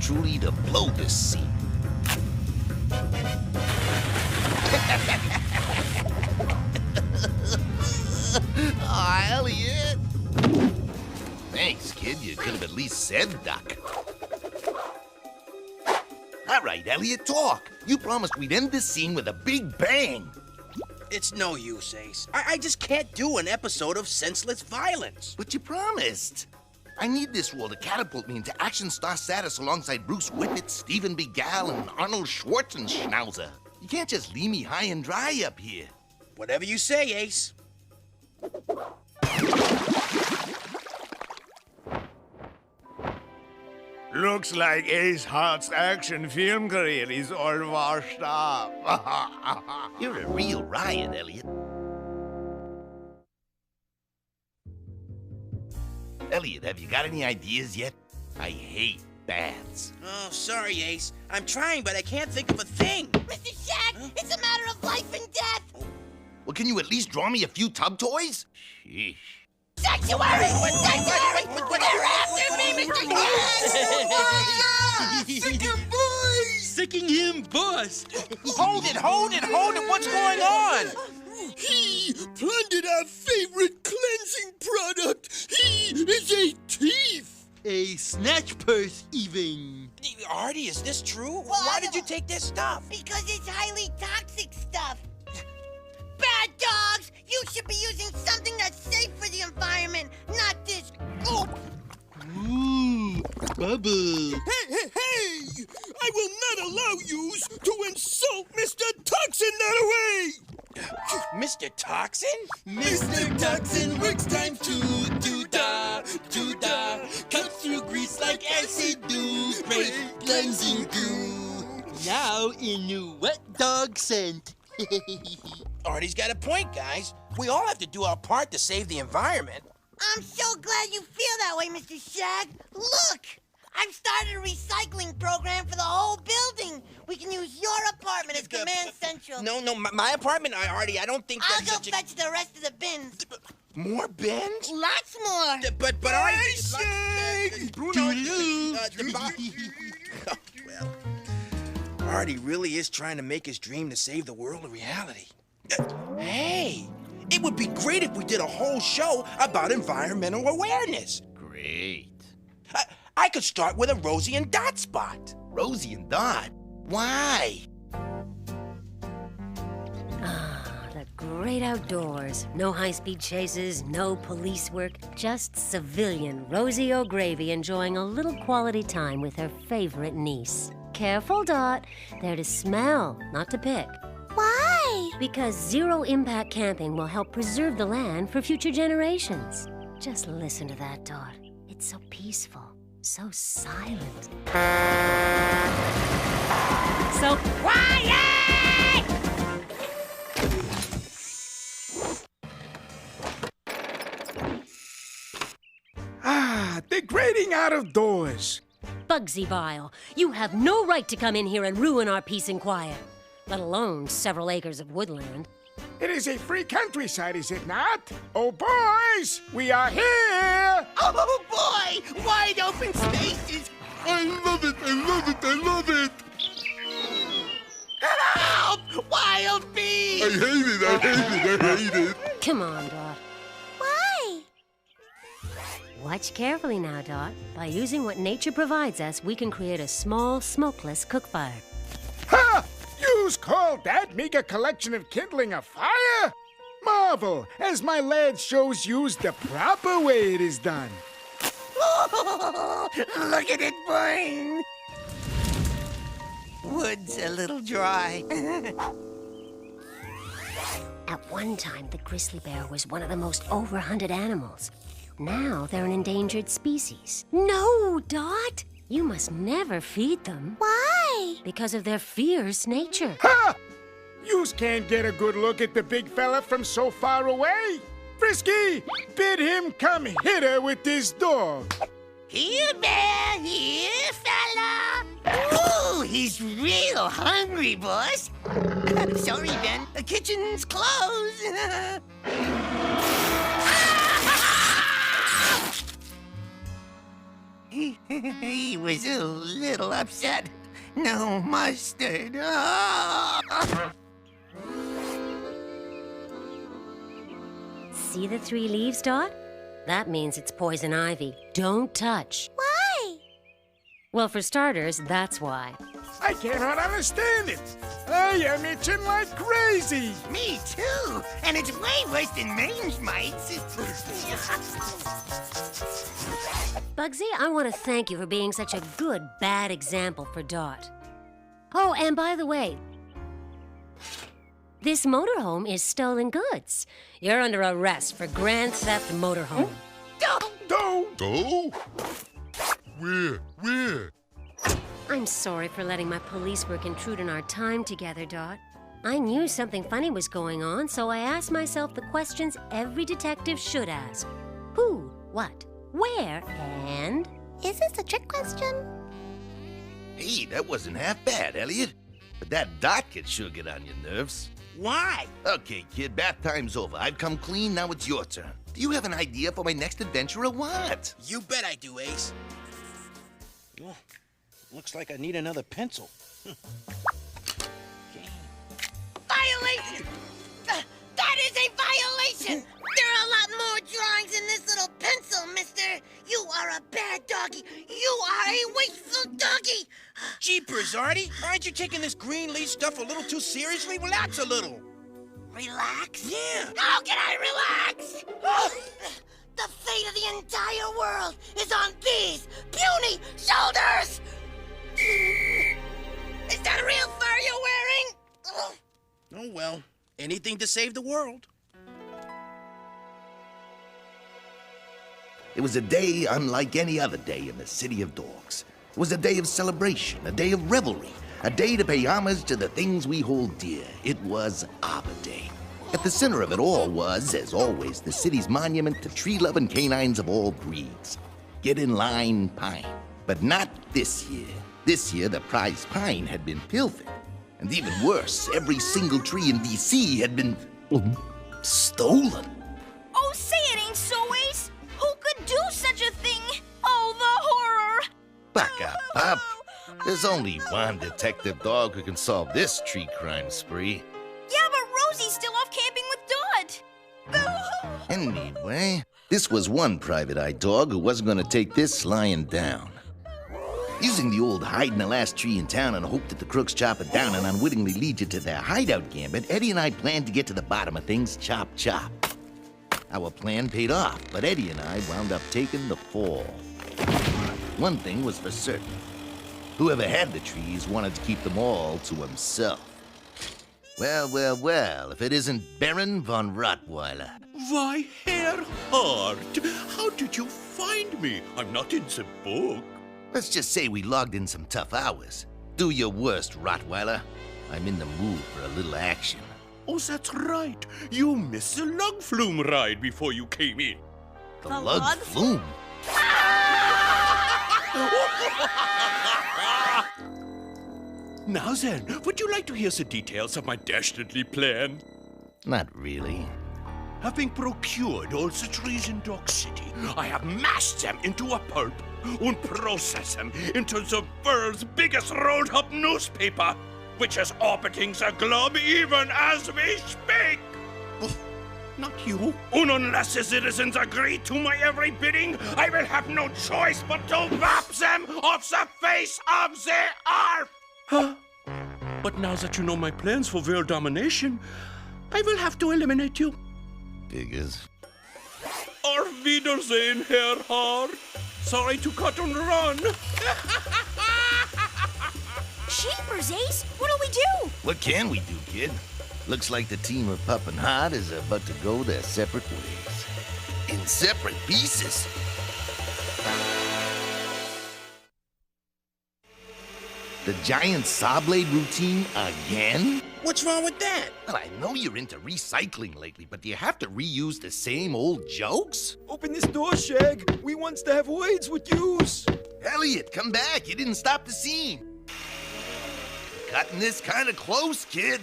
truly to blow this scene. Aw, Elliot. Thanks, kid. You could have at least said duck. All right, Elliot, talk. You promised we'd end this scene with a big bang. It's no use, Ace. I just can't do an episode of senseless violence. But you promised. I need this role to catapult me into action star status alongside Bruce Whippet, Stephen Begal, and Arnold Schwarzenschnauzer. You can't just leave me high and dry up here. Whatever you say, Ace. Looks like Ace Hart's action film career is all washed up. You're a real riot, Elliot. Elliot, have you got any ideas yet? I hate baths. Oh, sorry, Ace. I'm trying, but I can't think of a thing. Mr. Shag, It's a matter of life and death! Well, can you at least draw me a few tub toys? Sheesh. Sanctuary! Sanctuary! They're after me, Mr. Shag! Sick him, boys! Sicking him, boss. Hold it! What's going on? He plundered our favorite cleansing product! He is a thief! A snatch purse, even. Artie, is this true? Well, Why did you take this stuff? Because it's highly toxic stuff. Bad dogs! You should be using something that's safe for the environment, not this goop! Ooh, bubble. Hey! I will not allow yous to insult Mr. Toxin that way! Mr. Toxin? Mr. Toxin works time to do-da. Cut through grease like acid do. Spray cleansing goo. Now in new wet dog scent. Artie's got a point, guys. We all have to do our part to save the environment. I'm so glad you feel that way, Mr. Shag. Look! I've started a recycling program for the whole building. We can use your apartment as command central. No, my apartment, Artie, I don't think I'll that's go such fetch the rest of the bins. More bins? Lots more. But Artie... Bruno! Well, Artie really is trying to make his dream to save the world a reality. Hey, it would be great if we did a whole show about environmental awareness. Great. I could start with a Rosie and Dot spot. Rosie and Dot? Why? The great outdoors. No high-speed chases, no police work, just civilian Rosie O'Gravy enjoying a little quality time with her favorite niece. Careful, Dot. They're to smell, not to pick. Why? Because zero-impact camping will help preserve the land for future generations. Just listen to that, Dot. It's so peaceful, so silent. So quiet! Degrading out of doors. Bugsy Vile, you have no right to come in here and ruin our peace and quiet, let alone several acres of woodland. It is a free countryside, is it not? Oh, boys, we are here! Oh, boy! Wide open spaces! I love it! Help! Wild bees! I hate it! Come on, Dot. Why? Watch carefully now, Dot. By using what nature provides us, we can create a small, smokeless cook fire. Ha! Yous call that mega collection of kindling a fire? Marvel, as my lad shows yous the proper way it is done. Look at it burn! Wood's a little dry. At one time, the grizzly bear was one of the most overhunted animals. Now they're an endangered species. No, Dot! You must never feed them. Why? Because of their fierce nature. Ha! Yous can't get a good look at the big fella from so far away. Frisky, bid him come hit her with this dog. Here, bear! Here, fella! Ooh, he's real hungry, boss. Sorry, Ben. The kitchen's closed. He was a little upset. No mustard. Ah. See the 3 leaves, Dot? That means it's poison ivy. Don't touch. Why? Well, for starters, that's why. I cannot understand it. I am itching like crazy. Me too. And it's way worse than mange mites. Bugsy, I want to thank you for being such a good, bad example for Dot. Oh, and by the way, this motorhome is stolen goods. You're under arrest for grand theft motorhome. Don't. Where? I'm sorry for letting my police work intrude on our time together, Dot. I knew something funny was going on, so I asked myself the questions every detective should ask. Who, what, where, and... Is this a trick question? Hey, that wasn't half bad, Elliot. But that Dot could sure get on your nerves. Why? Okay, kid, bath time's over. I've come clean, now it's your turn. Do you have an idea for my next adventure or what? You bet I do, Ace. Oh, looks like I need another pencil. Violation! That is a violation! There are a lot more drawings in this little pencil, mister. You are a bad doggy. You are a wasteful doggy. Jeepers, Artie. Aren't you taking this green leaf stuff a little too seriously? Relax a little. Relax? Yeah. How can I relax? The fate of the entire world is on these puny shoulders! Is that real fur you're wearing? Oh, well. Anything to save the world. It was a day unlike any other day in the City of Dogs. It was a day of celebration, a day of revelry, a day to pay homage to the things we hold dear. It was Arbor Day. At the center of it all was, as always, the city's monument to tree-loving canines of all breeds. Get in line, Pine. But not this year. This year, the prize pine had been pilfered. And even worse, every single tree in D.C. had been... stolen. Oh, say it ain't so, Ace! Who could do such a thing? Oh, the horror! Back up, Pop. There's only one detective dog who can solve this tree crime spree. Yeah, but Rosie's still off camping with Dot. Anyway, this was one private-eye dog who wasn't going to take this lying down. Using the old hide in the last tree in town and hope that the crooks chop it down and unwittingly lead you to their hideout gambit, Eddie and I planned to get to the bottom of things chop. Our plan paid off, but Eddie and I wound up taking the fall. One thing was for certain. Whoever had the trees wanted to keep them all to himself. Well, if it isn't Baron von Rottweiler. Why, Herr Hart, how did you find me? I'm not in the book. Let's just say we logged in some tough hours. Do your worst, Rottweiler. I'm in the mood for a little action. Oh, that's right. You missed the lug flume ride before you came in. The lug flume? Now then, would you like to hear the details of my dastardly plan? Not really. Having procured all the trees in Dog City, I have mashed them into a pulp and processed them into the world's biggest rolled-up newspaper, which is orbiting the globe even as we speak. Not you. And unless the citizens agree to my every bidding, I will have no choice but to whap them off the face of the earth. Huh? But now that you know my plans for world domination, I will have to eliminate you. Figures. Auf Wiedersehen, Herr Hart. Sorry to cut and run. Jeepers, Ace! What'll we do? What can we do, kid? Looks like the team of Pup and Hart is about to go their separate ways. In separate pieces. The giant saw blade routine again? What's wrong with that? Well, I know you're into recycling lately, but do you have to reuse the same old jokes? Open this door, Shag. We wants to have words with yous. Elliot, come back. You didn't stop the scene. Cutting this kind of close, kid.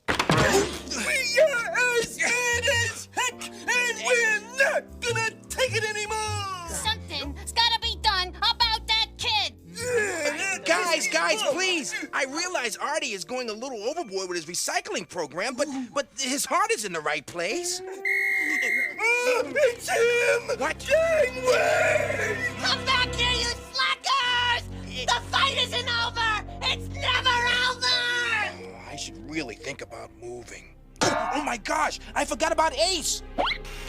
We are as bad as heck, and we're not gonna take it anymore! Something's gotta be done Ace, I realize Artie is going a little overboard with his recycling program, but his heart is in the right place. It's him! What? Janeway! Come back here, you slackers! The fight isn't over! It's never over! I should really think about moving. Oh my gosh, I forgot about Ace!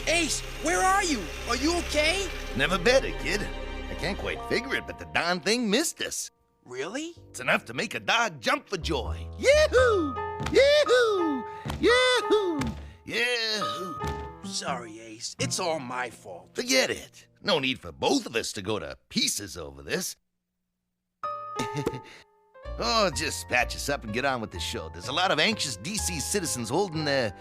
Ace, where are you? Are you okay? Never better, kid. I can't quite figure it, but the darn thing missed us. Really? It's enough to make a dog jump for joy. Yahoo! Yahoo! Yahoo! Yahoo! Sorry, Ace. It's all my fault. Forget it. No need for both of us to go to pieces over this. Oh, just patch us up and get on with the show. There's a lot of anxious DC citizens holding their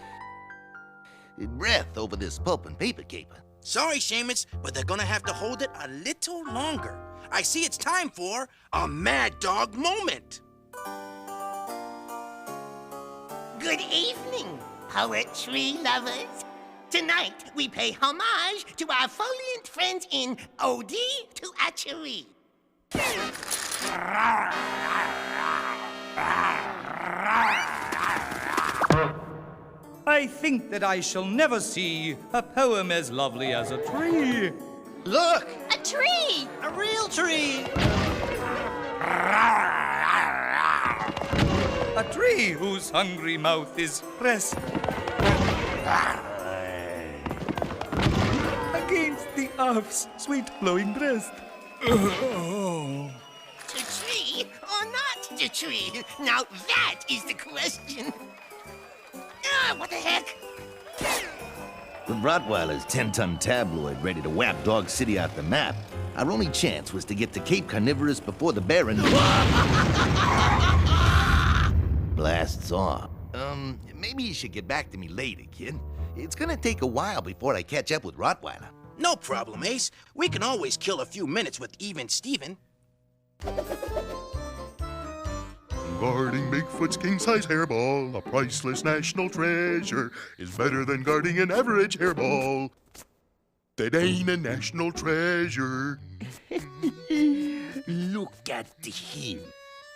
breath over this pulp and paper caper. Sorry, Seamus, but they're gonna have to hold it a little longer. I see it's time for a Mad Dog moment. Good evening, poetry lovers. Tonight, we pay homage to our foliant friends in Ode to Archery. I think that I shall never see a poem as lovely as a tree. Look! A tree! A real tree! A tree whose hungry mouth is pressed against the earth's sweet flowing breast. The tree or not the tree? Now that is the question. What the heck? With Rottweiler's 10-ton tabloid ready to whap Dog City off the map, our only chance was to get to Cape Carnivorous before the Baron blasts off. Maybe you should get back to me later, kid. It's gonna take a while before I catch up with Rottweiler. No problem, Ace. We can always kill a few minutes with Even Steven. Guarding Bigfoot's king-size hairball, a priceless national treasure, is better than guarding an average hairball. That ain't a national treasure. Look at him.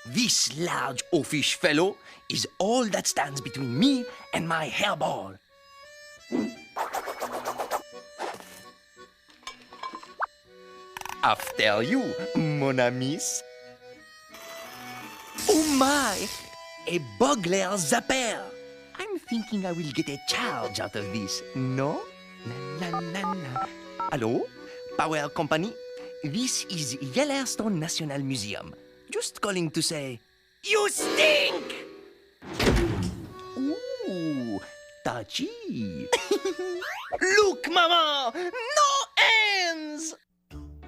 This large oafish fellow is all that stands between me and my hairball. After you, mon amis. Oh my! A bugler zapper! I'm thinking I will get a charge out of this, no? Na na na na. Hello? Power Company? This is Yellowstone National Museum. Just calling to say, you stink! Ooh, touchy. Look, Mama! No ends!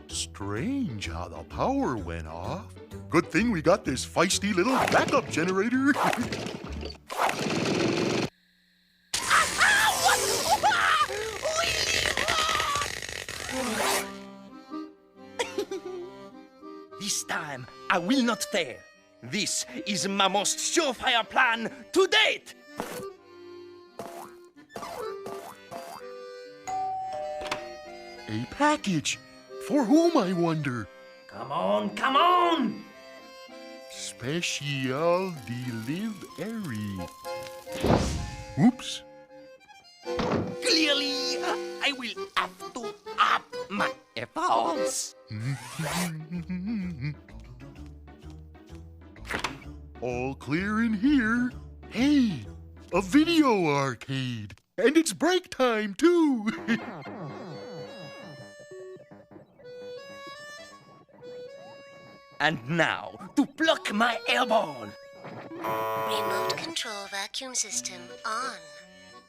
Strange how the power went off. Good thing we got this feisty little backup generator. This time, I will not fail. This is my most surefire plan to date! A package. For whom, I wonder? Come on, come on! Special delivery. Oops. Clearly, I will have to up my efforts. All clear in here. Hey, a video arcade. And it's break time, too. And now, to pluck my airball. Remote control vacuum system on.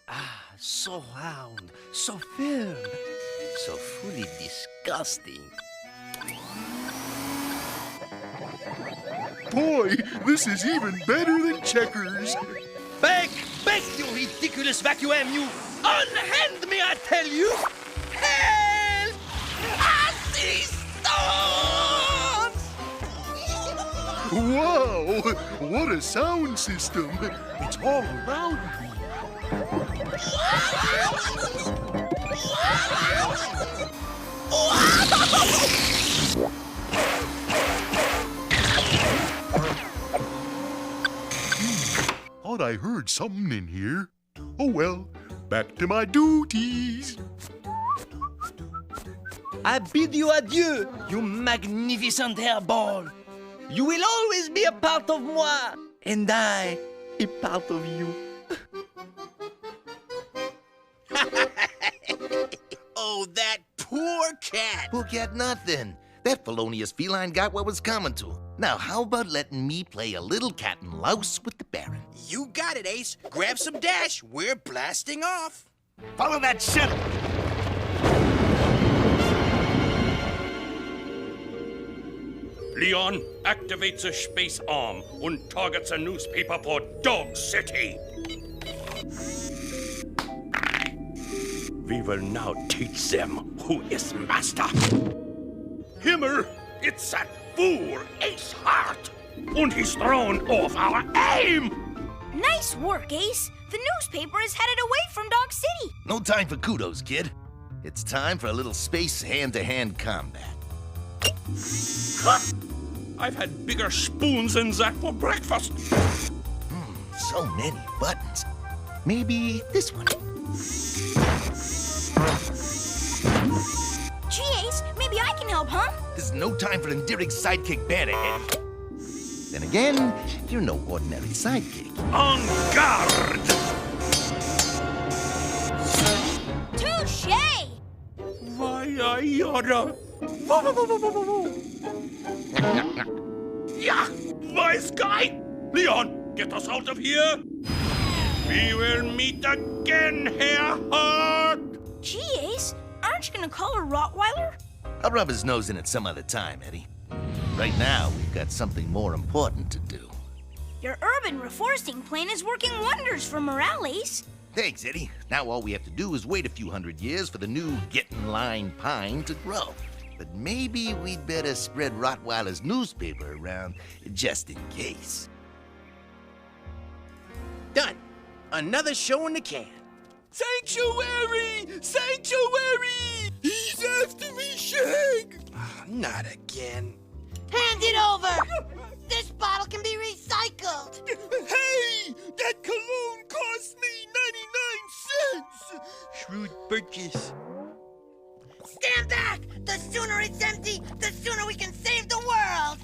Ah, so round, so firm, so fully disgusting. Boy, this is even better than checkers. Back, you ridiculous vacuum, you! Unhand me, I tell you! Help! Assistance! Wow, what a sound system. It's all around me. I heard something in here. Oh well, back to my duties. I bid you adieu, you magnificent hairball. You will always be a part of moi, and I a part of you. Oh, that poor cat. Poor cat nothing. That felonious feline got what was coming to him. Now, how about letting me play a little cat and louse with the Baron? You got it, Ace. Grab some dash. We're blasting off. Follow that shuttle. Leon, activate the space arm and targets a newspaper for Dog City. We will now teach them who is master. Himmel, it's that fool Ace Hart, and he's thrown off our aim. Nice work, Ace. The newspaper is headed away from Dog City. No time for kudos, kid. It's time for a little space hand-to-hand combat. I've had bigger spoons than that for breakfast. So many buttons. Maybe this one. Gee, Ace, maybe I can help, huh? This is no time for Indirig's sidekick banner, Eddie. Then again, you're no ordinary sidekick. En garde! Touché! Why, I oughta... Yeah, wise guy! Leon, get us out of here! We will meet again, Herr Hart! Gee, Ace, aren't you gonna call a Rottweiler? I'll rub his nose in it some other time, Eddie. Right now, we've got something more important to do. Your urban reforesting plan is working wonders for morale, Ace. Thanks, Eddie. Now all we have to do is wait a few hundred years for the new get-in-line pine to grow. But maybe we'd better spread Rottweiler's newspaper around just in case. Done. Another show in the can. Sanctuary! Sanctuary! He's after me, Shag! Not again. Hand it over! This bottle can be recycled! Hey! That cologne cost me 99 cents! Shrewd purchase. Stand back! The sooner it's empty, the sooner we can save the world!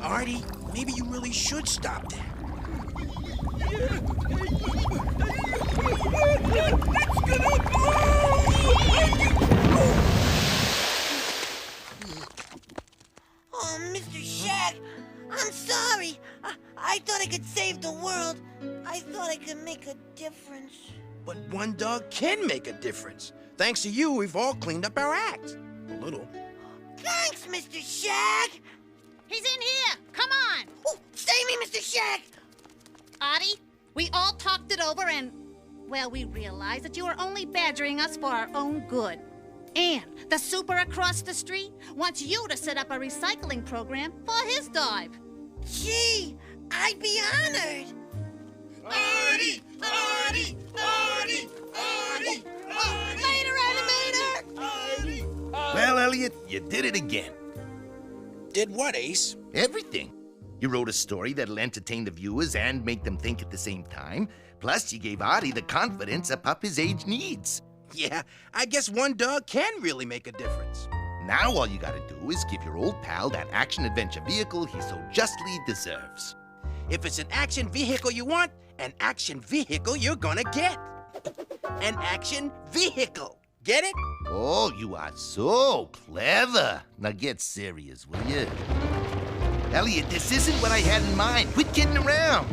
Artie, maybe you really should stop that. It's gonna blow! Oh, Mr. Shag, I'm sorry. I thought I could save the world. I thought I could make a difference. But one dog can make a difference. Thanks to you, we've all cleaned up our act. A little. Thanks, Mr. Shag! He's in here! Come on! Oh, save me, Mr. Shag! Artie, we all talked it over and, well, we realized that you were only badgering us for our own good. And the super across the street wants you to set up a recycling program for his dive. Gee, I'd be honored. Artie! Artie! Artie! Artie! Later, animator! Artie! Well, Elliot, you did it again. Did what, Ace? Everything. You wrote a story that'll entertain the viewers and make them think at the same time. Plus, you gave Artie the confidence a pup his age needs. Yeah, I guess one dog can really make a difference. Now all you gotta do is give your old pal that action-adventure vehicle he so justly deserves. If it's an action vehicle you want, an action vehicle you're gonna get. An action vehicle. Get it? Oh, you are so clever. Now get serious, will you? Elliot, this isn't what I had in mind. Quit kidding around.